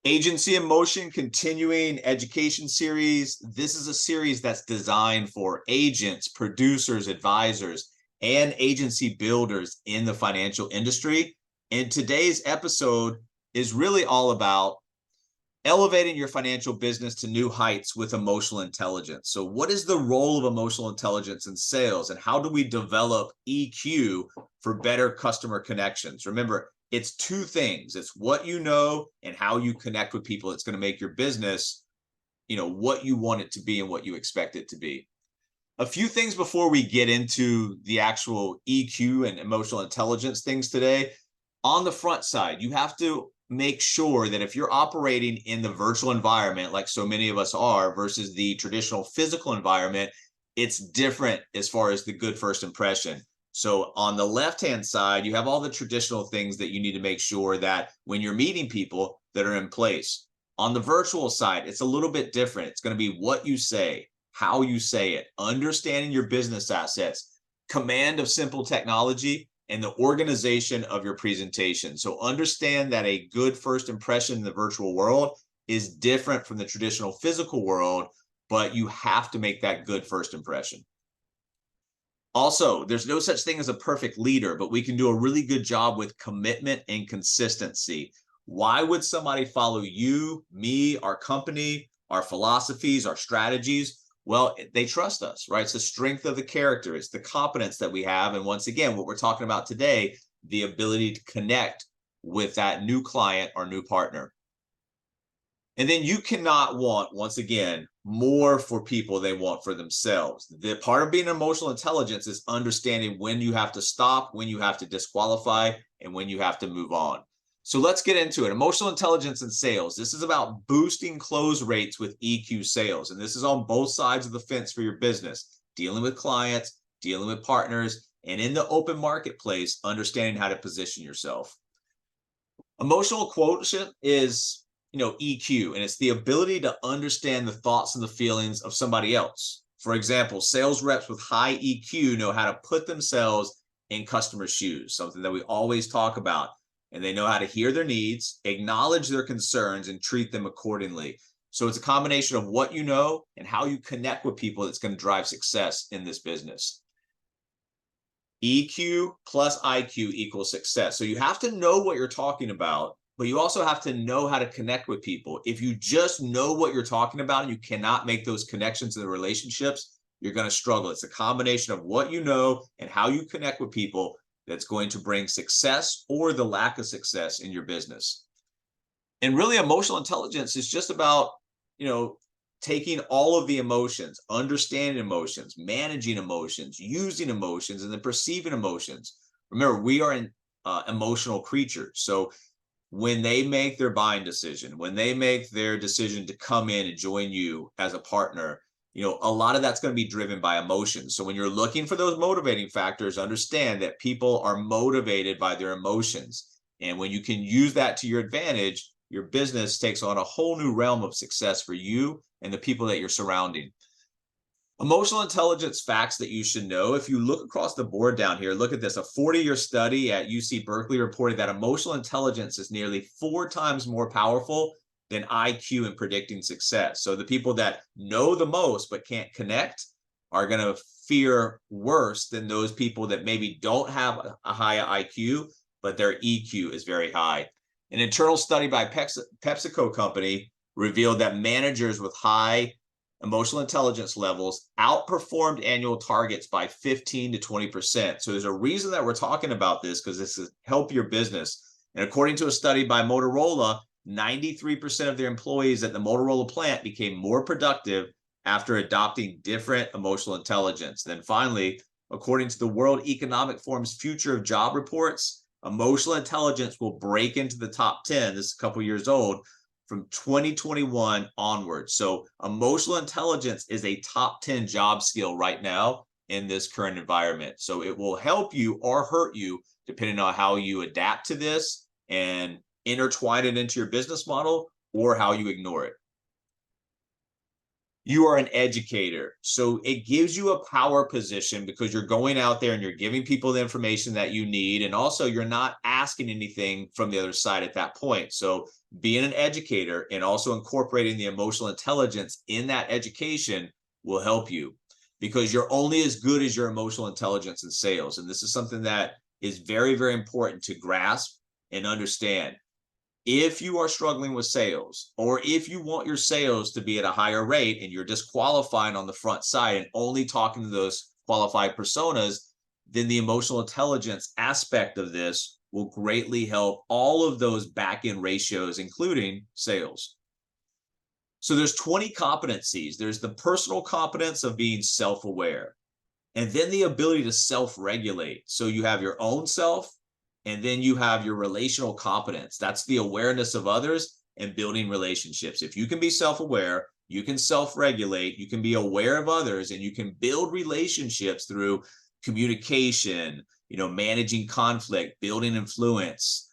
Agency in Motion continuing education series. This is a series that's designed for agents, producers, advisors, and agency builders in the financial industry. And today's episode is really all about elevating your financial business to new heights with emotional intelligence. So, what is the role of emotional intelligence in sales, and how do we develop EQ for better customer connections? Remember, it's two things. It's what you know and how you connect with people. It's going to make your business, what you want it to be and what you expect it to be. A few things before we get into the actual EQ and emotional intelligence things today. On the front side, you have to make sure that if you're operating in the virtual environment, like so many of us are, versus the traditional physical environment, it's different as far as the good first impression. So on the left-hand side, you have all the traditional things that you need to make sure that when you're meeting people that are in place. On the virtual side, it's a little bit different. It's going to be what you say, how you say it, understanding your business assets, command of simple technology, and the organization of your presentation. So understand that a good first impression in the virtual world is different from the traditional physical world, but you have to make that good first impression. Also, there's no such thing as a perfect leader, but we can do a really good job with commitment and consistency. Why would somebody follow you, me, our company, our philosophies, our strategies? Well, they trust us, right? It's the strength of the character. It's the competence that we have. And once again, what we're talking about today, the ability to connect with that new client or new partner. And then you cannot want, once again, more for people they want for themselves. The part of being emotional intelligence is understanding when you have to stop, when you have to disqualify, and when you have to move on. So let's get into it. Emotional intelligence in sales. This is about boosting close rates with EQ sales. And this is on both sides of the fence for your business, dealing with clients, dealing with partners, and in the open marketplace, understanding how to position yourself. Emotional quotient is EQ, and it's the ability to understand the thoughts and the feelings of somebody else. For example, sales reps with high EQ know how to put themselves in customers' shoes, something that we always talk about, and they know how to hear their needs, acknowledge their concerns, and treat them accordingly. So it's a combination of what you know and how you connect with people that's going to drive success in this business. EQ plus IQ equals success. So you have to know what you're talking about, but you also have to know how to connect with people. If you just know what you're talking about and you cannot make those connections in the relationships, you're going to struggle. It's a combination of what you know and how you connect with people that's going to bring success or the lack of success in your business. And really, emotional intelligence is just about, taking all of the emotions, understanding emotions, managing emotions, using emotions, and then perceiving emotions. Remember, we are emotional creatures. So when they make their buying decision, when they make their decision to come in and join you as a partner, a lot of that's going to be driven by emotions. So when you're looking for those motivating factors, understand that people are motivated by their emotions. And when you can use that to your advantage, your business takes on a whole new realm of success for you and the people that you're surrounding. Emotional intelligence facts that you should know. If you look across the board down here, look at this. A 40-year study at UC Berkeley reported that emotional intelligence is nearly 4 times more powerful than IQ in predicting success. So the people that know the most but can't connect are going to fear worse than those people that maybe don't have a high IQ, but their EQ is very high. An internal study by PepsiCo company revealed that managers with high emotional intelligence levels outperformed annual targets by 15 to 20%. So there's a reason that we're talking about this, because this is help your business. And according to a study by Motorola, 93% of their employees at the Motorola plant became more productive after adopting different emotional intelligence. Then finally, according to the World Economic Forum's Future of Job reports, emotional intelligence will break into the top 10. This is a couple years old, from 2021 onwards. So emotional intelligence is a top 10 job skill right now in this current environment. So it will help you or hurt you depending on how you adapt to this and intertwine it into your business model, or how you ignore it. You are an educator. So it gives you a power position because you're going out there and you're giving people the information that you need. And also, you're not asking anything from the other side at that point. So being an educator and also incorporating the emotional intelligence in that education will help you, because you're only as good as your emotional intelligence in sales. And this is something that is very, very important to grasp and understand. If you are struggling with sales, or if you want your sales to be at a higher rate and you're disqualifying on the front side and only talking to those qualified personas, then the emotional intelligence aspect of this will greatly help all of those back end ratios, including sales. So there's 20 competencies. There's the personal competence of being self-aware, and then the ability to self-regulate. So you have your own self, and then you have your relational competence. That's the awareness of others and building relationships. If you can be self-aware, you can self-regulate, you can be aware of others, and you can build relationships through communication, managing conflict, building influence,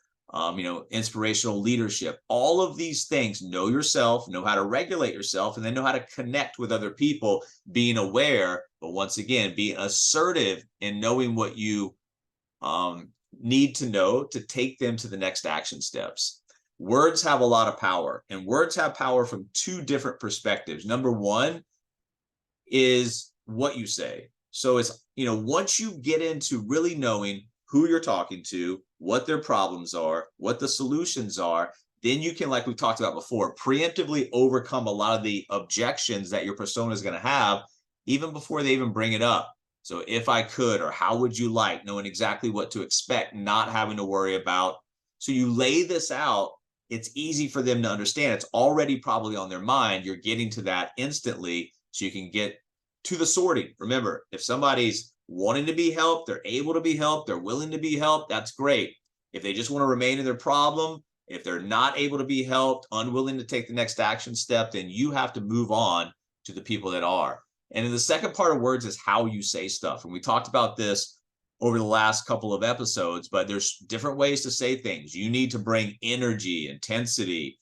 inspirational leadership, all of these things. Know yourself, know how to regulate yourself, and then know how to connect with other people, being aware, but once again, being assertive in knowing what you need to know to take them to the next action steps. Words have a lot of power, and words have power from two different perspectives. Number one is what you say. So it's, once you get into really knowing who you're talking to, what their problems are, what the solutions are, then you can, like we talked about before, preemptively overcome a lot of the objections that your persona is going to have even before they even bring it up. So if I could, or how would you like, knowing exactly what to expect, not having to worry about. So you lay this out, it's easy for them to understand. It's already probably on their mind. You're getting to that instantly so you can get to the sorting. Remember, if somebody's wanting to be helped, they're able to be helped, they're willing to be helped, that's great. If they just want to remain in their problem, if they're not able to be helped, unwilling to take the next action step, then you have to move on to the people that are. And then the second part of words is how you say stuff. And we talked about this over the last couple of episodes, but there's different ways to say things. You need to bring energy, intensity,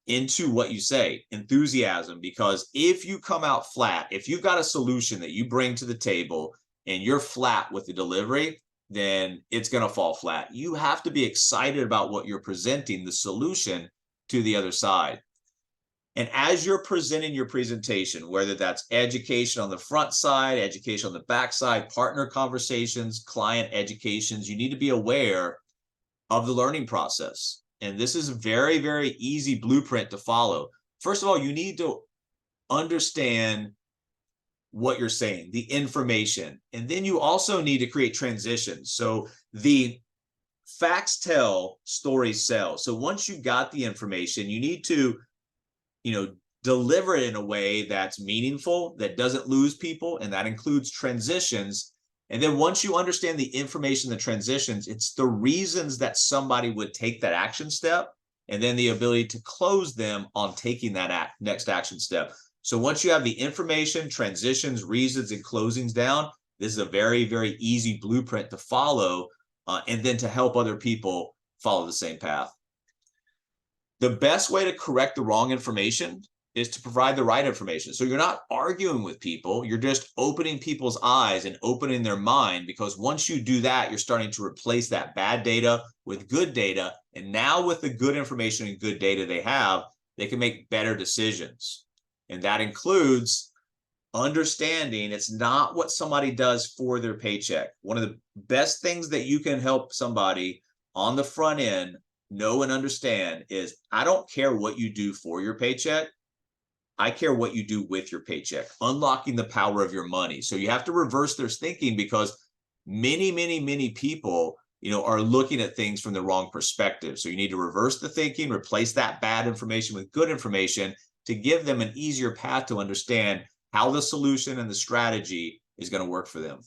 into what you say, enthusiasm, because if you come out flat, if you've got a solution that you bring to the table and you're flat with the delivery, then it's going to fall flat. You have to be excited about what you're presenting, the solution, to the other side. And as you're presenting your presentation, whether that's education on the front side, education on the back side, partner conversations, client educations, you need to be aware of the learning process. And this is a very, very easy blueprint to follow. First of all, you need to understand what you're saying, the information. And then you also need to create transitions. So the facts tell, stories sell. So once you got the information, you need to deliver it in a way that's meaningful, that doesn't lose people, and that includes transitions. And then once you understand the information, the transitions, it's the reasons that somebody would take that action step, and then the ability to close them on taking that next action step. So once you have the information, transitions, reasons, and closings down, this is a very, very easy blueprint to follow, and then to help other people follow the same path. The best way to correct the wrong information is to provide the right information. So you're not arguing with people, you're just opening people's eyes and opening their mind, because once you do that, you're starting to replace that bad data with good data. And now with the good information and good data they have, they can make better decisions. And that includes understanding it's not what somebody does for their paycheck. One of the best things that you can help somebody on the front end know and understand is, I don't care what you do for your paycheck. I care what you do with your paycheck, unlocking the power of your money. So you have to reverse their thinking, because many, many, many people, are looking at things from the wrong perspective. So you need to reverse the thinking, replace that bad information with good information to give them an easier path to understand how the solution and the strategy is going to work for them.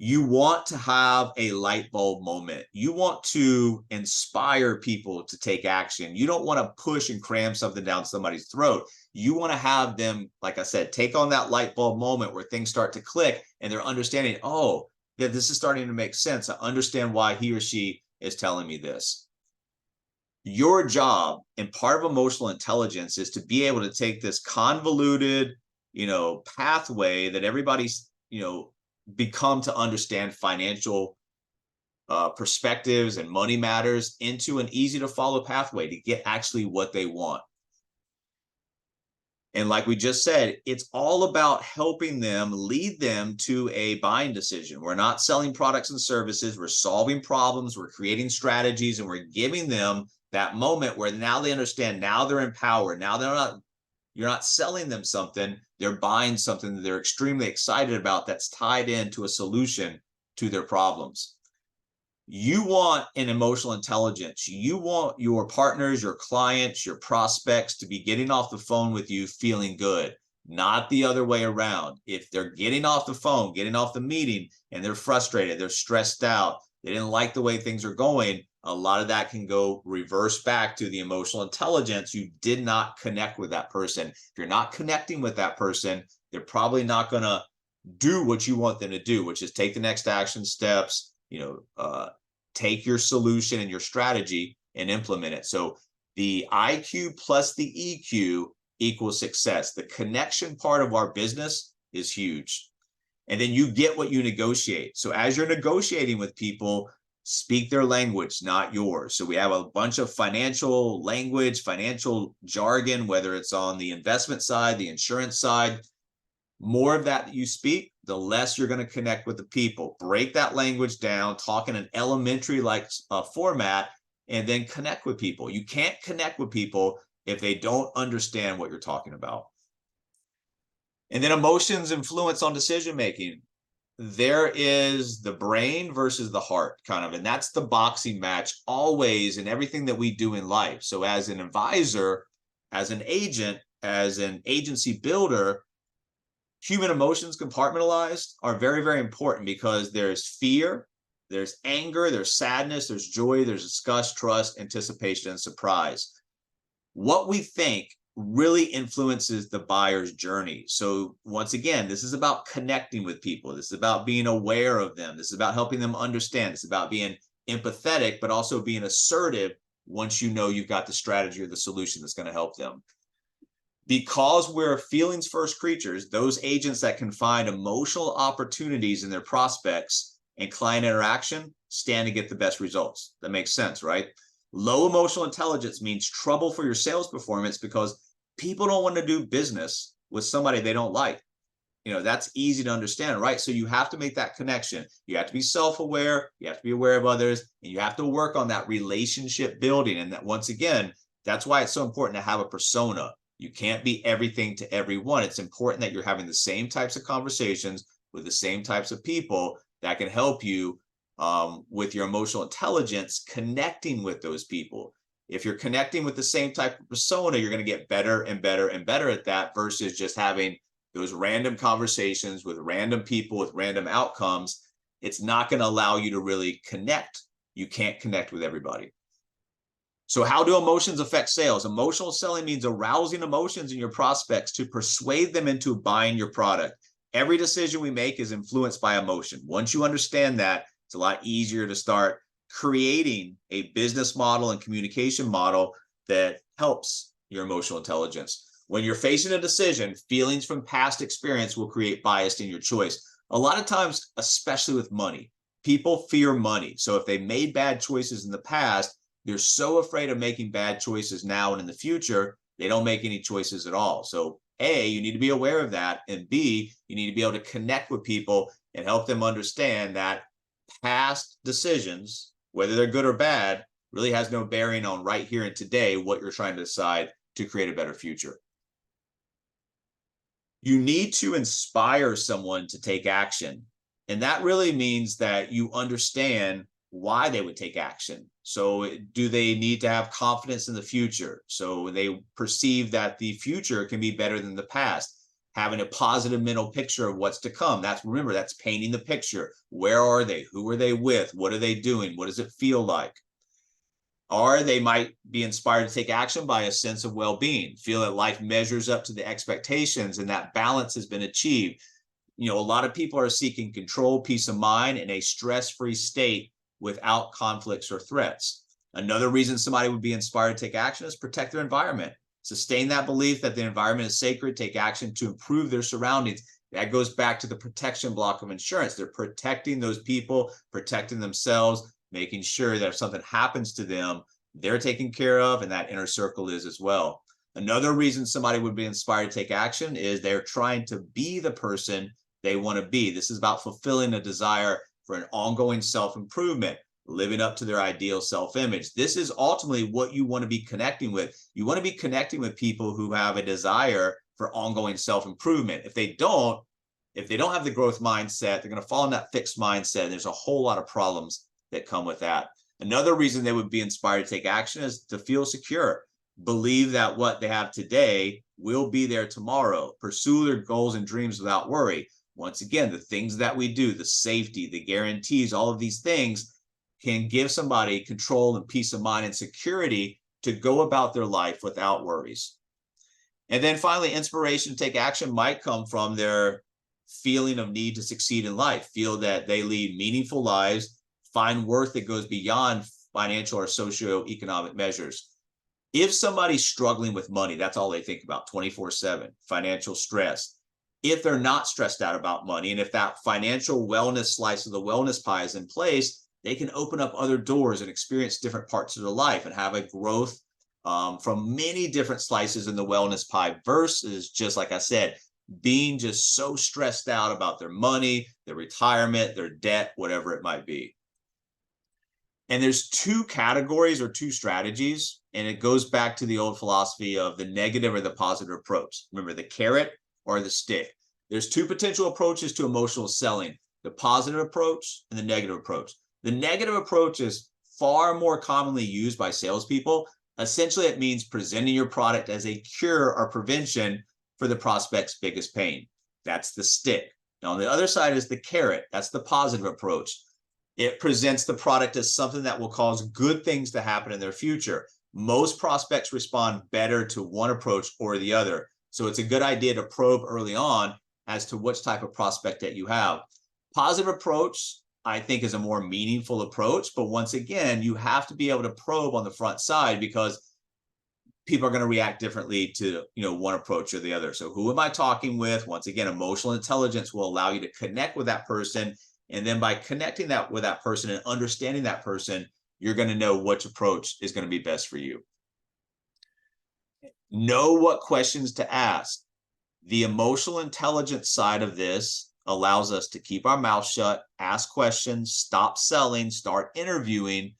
You want to have a light bulb moment. You want to inspire people to take action. You don't want to push and cram something down somebody's throat. You want to have them, like I said, take on that light bulb moment where things start to click and they're understanding, oh, yeah, this is starting to make sense. I understand why he or she is telling me this. Your job and part of emotional intelligence is to be able to take this convoluted, pathway that everybody's, become to understand financial perspectives and money matters into an easy to follow pathway to get actually what they want. And like we just said, it's all about helping them, lead them to a buying decision. We're not selling products and services. We're solving problems. We're creating strategies, and we're giving them that moment where now they understand, now they're empowered. Now you're not selling them something, they're buying something that they're extremely excited about that's tied into a solution to their problems. You want an emotional intelligence. You want your partners, your clients, your prospects to be getting off the phone with you feeling good, not the other way around. If they're getting off the phone, getting off the meeting, and they're frustrated, they're stressed out, they didn't like the way things are going, a lot of that can go reverse back to the emotional intelligence. You did not connect with that person. If you're not connecting with that person, they're probably not going to do what you want them to do, which is take the next action steps, take your solution and your strategy and implement it. So the IQ plus the EQ equals success. The connection part of our business is huge. And then you get what you negotiate. So as you're negotiating with people, speak their language, not yours. So we have a bunch of financial language, financial jargon, whether it's on the investment side, the insurance side. More of that you speak, the less you're going to connect with the people. Break that language down, talk in an elementary like format, and then connect with people. You can't connect with people if they don't understand what you're talking about. And then emotions influence on decision making. There is the brain versus the heart, kind of, and that's the boxing match always in everything that we do in life. So as an advisor, as an agent, as an agency builder, human emotions compartmentalized are very, very important because there's fear, there's anger, there's sadness, there's joy, there's disgust, trust, anticipation, and surprise. What we think really influences the buyer's journey. So once again, this is about connecting with people. This is about being aware of them. This is about helping them understand. It's about being empathetic, but also being assertive once you know you've got the strategy or the solution that's going to help them. Because we're feelings first creatures, those agents that can find emotional opportunities in their prospects and client interaction stand to get the best results. That makes sense, right? Low emotional intelligence means trouble for your sales performance because people don't want to do business with somebody they don't like. That's easy to understand, right? So you have to make that connection. You have to be self-aware, you have to be aware of others, and you have to work on that relationship building. And that, once again, that's why it's so important to have a persona. You can't be everything to everyone. It's important that you're having the same types of conversations with the same types of people that can help you with your emotional intelligence, connecting with those people. If you're connecting with the same type of persona, you're going to get better and better and better at that versus just having those random conversations with random people with random outcomes. It's not going to allow you to really connect. You can't connect with everybody. So how do emotions affect sales? Emotional selling means arousing emotions in your prospects to persuade them into buying your product. Every decision we make is influenced by emotion. Once you understand that, it's a lot easier to start creating a business model and communication model that helps your emotional intelligence. When you're facing a decision, feelings from past experience will create bias in your choice. A lot of times, especially with money, people fear money. So if they made bad choices in the past, they're so afraid of making bad choices now and in the future, they don't make any choices at all. So A, you need to be aware of that. And B, you need to be able to connect with people and help them understand that past decisions, whether they're good or bad, really has no bearing on right here and today, what you're trying to decide to create a better future. You need to inspire someone to take action. And that really means that you understand why they would take action. So do they need to have confidence in the future? So they perceive that the future can be better than the past. Having a positive mental picture of what's to come. Remember, that's painting the picture. Where are they? Who are they with? What are they doing? What does it feel like? Or they might be inspired to take action by a sense of well-being, feel that life measures up to the expectations and that balance has been achieved. A lot of people are seeking control, peace of mind, and a stress-free state without conflicts or threats. Another reason somebody would be inspired to take action is protect their environment. Sustain that belief that the environment is sacred, take action to improve their surroundings. That goes back to the protection block of insurance. They're protecting those people, protecting themselves, making sure that if something happens to them, they're taken care of, and that inner circle is as well. Another reason somebody would be inspired to take action is they're trying to be the person they want to be. This is about fulfilling a desire for an ongoing self-improvement, living up to their ideal self-image. This is ultimately what you want to be connecting with. You want to be connecting with people who have a desire for ongoing self-improvement. If they don't have the growth mindset, they're going to fall in that fixed mindset. And there's a whole lot of problems that come with that. Another reason they would be inspired to take action is to feel secure. Believe that what they have today will be there tomorrow. Pursue their goals and dreams without worry. Once again, the things that we do, the safety, the guarantees, all of these things can give somebody control and peace of mind and security to go about their life without worries. And then finally, inspiration to take action might come from their feeling of need to succeed in life, feel that they lead meaningful lives, find worth that goes beyond financial or socioeconomic measures. If somebody's struggling with money, that's all they think about 24/7, financial stress. If they're not stressed out about money, and if that financial wellness slice of the wellness pie is in place, they can open up other doors and experience different parts of their life and have a growth from many different slices in the wellness pie versus, just like I said, being just so stressed out about their money, their retirement, their debt, whatever it might be. And there's two categories or two strategies, and it goes back to the old philosophy of the negative or the positive approach. Remember, the carrot or the stick. There's two potential approaches to emotional selling, the positive approach and the negative approach. The negative approach is far more commonly used by salespeople. Essentially, it means presenting your product as a cure or prevention for the prospect's biggest pain. That's the stick. Now, on the other side is the carrot. That's the positive approach. It presents the product as something that will cause good things to happen in their future. Most prospects respond better to one approach or the other. So it's a good idea to probe early on as to which type of prospect that you have. Positive approach, I think, is a more meaningful approach. But once again, you have to be able to probe on the front side because people are going to react differently to, one approach or the other. So who am I talking with? Once again, emotional intelligence will allow you to connect with that person. And then by connecting that with that person and understanding that person, you're going to know which approach is going to be best for you. Know what questions to ask. The emotional intelligence side of this allows us to keep our mouth shut, ask questions, stop selling, start interviewing.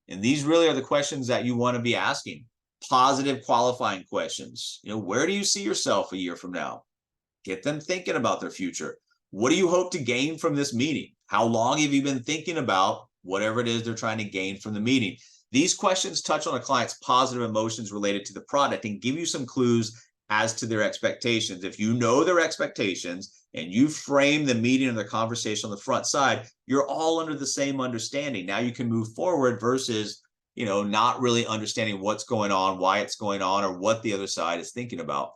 And these really are the questions that you want to be asking. Positive qualifying questions. Where do you see yourself a year from now? Get them thinking about their future. What do you hope to gain from this meeting? How long have you been thinking about whatever it is they're trying to gain from the meeting? These questions touch on a client's positive emotions related to the product and give you some clues as to their expectations. If you know their expectations and you frame the meeting or the conversation on the front side, you're all under the same understanding. Now you can move forward versus, not really understanding what's going on, why it's going on, or what the other side is thinking about.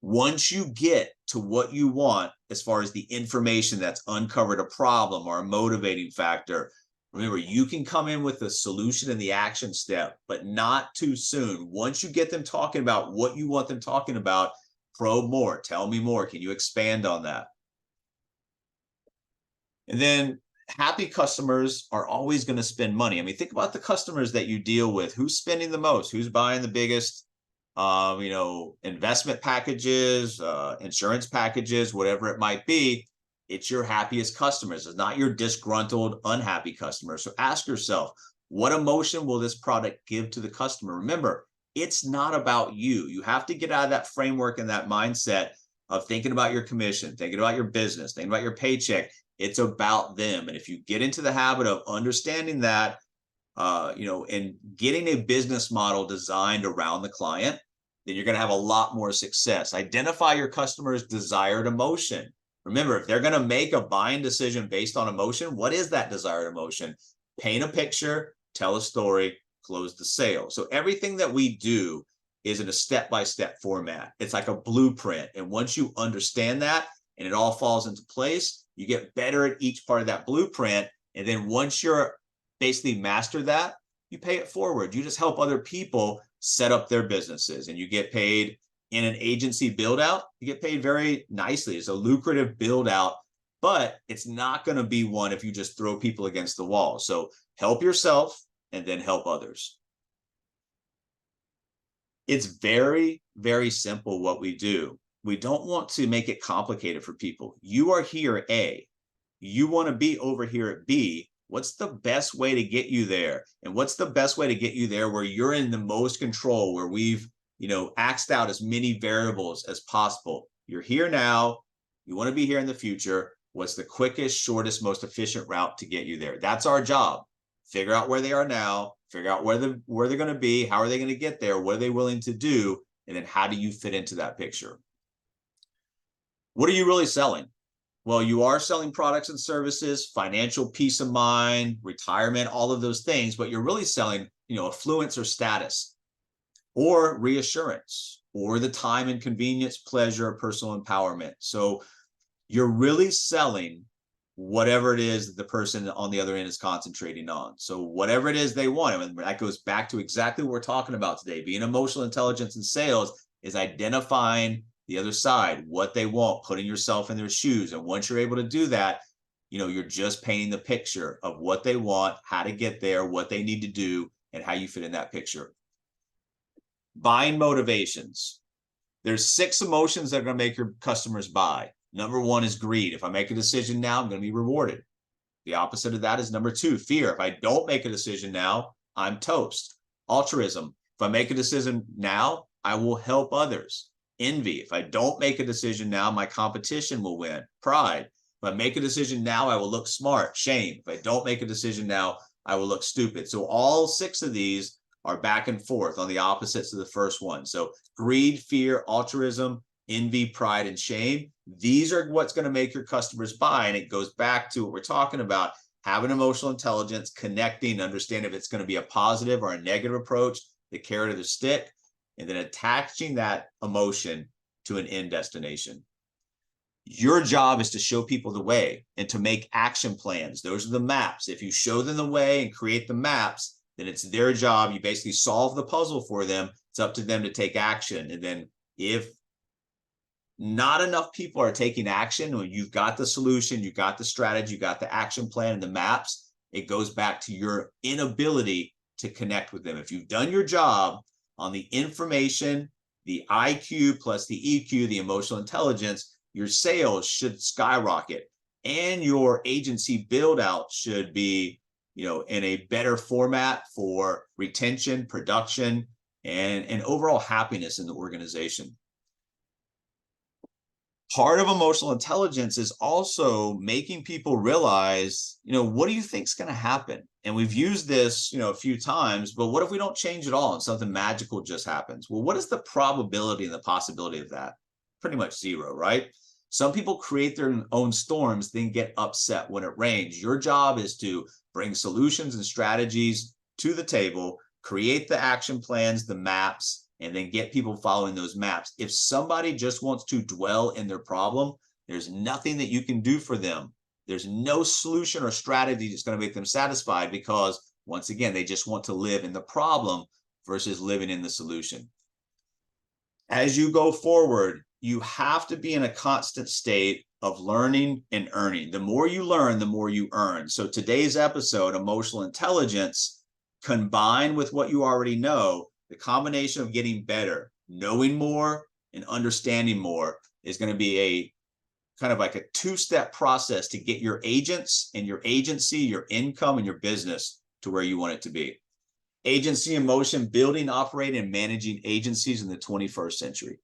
Once you get to what you want, as far as the information that's uncovered a problem or a motivating factor, remember, you can come in with the solution and the action step, but not too soon. Once you get them talking about what you want them talking about, probe more, tell me more. Can you expand on that? And then happy customers are always going to spend money. I mean, think about the customers that you deal with. Who's spending the most? Who's buying the biggest investment packages, insurance packages, whatever it might be? It's your happiest customers. It's not your disgruntled, unhappy customers. So ask yourself, what emotion will this product give to the customer? Remember, it's not about you. You have to get out of that framework and that mindset of thinking about your commission, thinking about your business, thinking about your paycheck. It's about them. And if you get into the habit of understanding that, and getting a business model designed around the client, then you're going to have a lot more success. Identify your customer's desired emotion. Remember, if they're going to make a buying decision based on emotion, what is that desired emotion? Paint a picture, tell a story, close the sale. So everything that we do is in a step-by-step format. It's like a blueprint. And once you understand that and it all falls into place, you get better at each part of that blueprint. And then once you're basically master that, you pay it forward. You just help other people set up their businesses, and you get paid in an agency build out. You get paid very nicely. It's a lucrative build out, but it's not going to be one if you just throw people against the wall. So help yourself and then help others. It's very, very simple what we do. We don't want to make it complicated for people. You are here at A. You want to be over here at B. What's the best way to get you there? And what's the best way to get you there where you're in the most control, where we've, axed out as many variables as possible? You're here now. You want to be here in the future. What's the quickest, shortest, most efficient route to get you there? That's our job. Figure out where they are now, figure out where they're going to be, how are they going to get there, what are they willing to do, and then how do you fit into that picture? What are you really selling? Well, you are selling products and services, financial peace of mind, retirement, all of those things, but you're really selling, affluence or status, or reassurance, or the time and convenience, pleasure, personal empowerment. So you're really selling whatever it is that the person on the other end is concentrating on. So whatever it is they want, and that goes back to exactly what we're talking about today. Being emotional intelligence in sales is identifying the other side, what they want, putting yourself in their shoes. And once you're able to do that, you're just painting the picture of what they want, how to get there, what they need to do, and how you fit in that picture. Buying motivations. There's 6 emotions that are going to make your customers buy. Number 1 is greed. If I make a decision now, I'm going to be rewarded. The opposite of that is number 2, fear. If I don't make a decision now, I'm toast. Altruism. If I make a decision now, I will help others. Envy. If I don't make a decision now, my competition will win. Pride. If I make a decision now, I will look smart. Shame. If I don't make a decision now, I will look stupid. So all 6 of these are back and forth on the opposites of the first one. So greed, fear, altruism, envy, pride, and shame. These are what's going to make your customers buy. And it goes back to what we're talking about, having emotional intelligence, connecting, understand if it's going to be a positive or a negative approach, the carrot or the stick, and then attaching that emotion to an end destination. Your job is to show people the way and to make action plans. Those are the maps. If you show them the way and create the maps, then it's their job. You basically solve the puzzle for them. It's up to them to take action. And then if not enough people are taking action, when you've got the solution, you got the strategy, you got the action plan and the maps, it goes back to your inability to connect with them. If you've done your job on the information, the IQ plus the EQ, the emotional intelligence, your sales should skyrocket, and your agency build out should be, in a better format for retention, production, and overall happiness in the organization. Part of emotional intelligence is also making people realize, what do you think is going to happen? And we've used this, a few times, but what if we don't change at all and something magical just happens? Well, what is the probability and the possibility of that? Pretty much 0, right? Some people create their own storms, then get upset when it rains. Your job is to bring solutions and strategies to the table, create the action plans, the maps, and then get people following those maps. If somebody just wants to dwell in their problem, there's nothing that you can do for them. There's no solution or strategy that's going to make them satisfied, because once again, they just want to live in the problem versus living in the solution. As you go forward, you have to be in a constant state of learning and earning. The more you learn, the more you earn. So today's episode, emotional intelligence, combined with what you already know, the combination of getting better, knowing more, and understanding more is going to be a kind of like a 2-step process to get your agents and your agency, your income, and your business to where you want it to be. Agency in Motion: building, operating, and managing agencies in the 21st century.